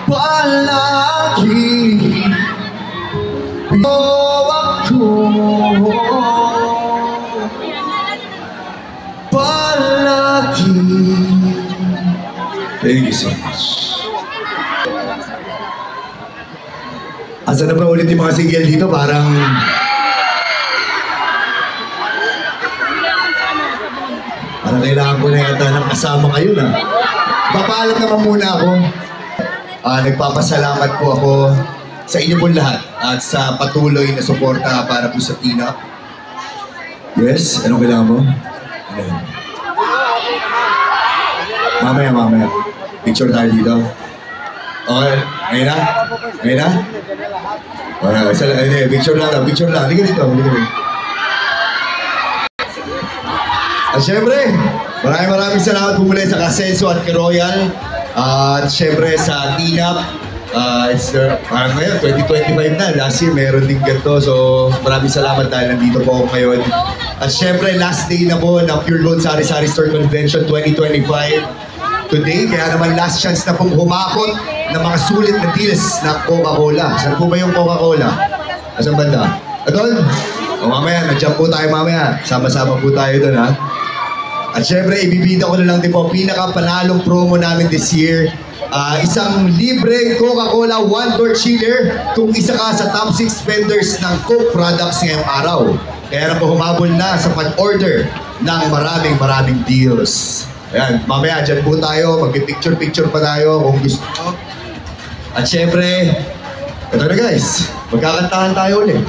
palagi ako palagi. Thank you so much. Asa na ba ulit yung mga single dito? Parang kailangan ko na yata ng kasama kayo na. Papaalam naman muna ako. Nagpapasalamat po ako sa inyo po lahat at sa patuloy na suporta para po sa Tina. Yes? Anong kailangan mo? Ano? Mamaya. Picture tayo dito. Okay, ngayon na? Ngayon na? Picture lang. Hindi ka dito. At syempre, maraming salamat po muli sa Kasenso at Royal. At syempre sa Tinap. Parang ngayon, 2025 na. Last year, meron din ganito. So, maraming salamat dahil nandito po ako ngayon. At syempre, last day na po ng Pure Gold Sari Sari Store Convention 2025. Today, kaya naman last chance na pong humakot ng mga sulit na deals na Coca-Cola. Saan po ba yung Coca-Cola? Saan banda? Adol? O mamaya, nag-jump po tayo mamaya. Sama-sama po tayo doon, ha? At syempre, ibibida ko na lang din po pinaka-panalong promo namin this year. Isang libreng Coca-Cola one-door chiller kung isa ka sa top 6 vendors ng Coke products ngayong araw. Kaya na po humabol na sa pag-order ng maraming deals. Ayan, mamaya dyan po tayo, mag-picture pa tayo kung gusto nyo. At syempre, ito na guys, magkakantahan tayo ulit.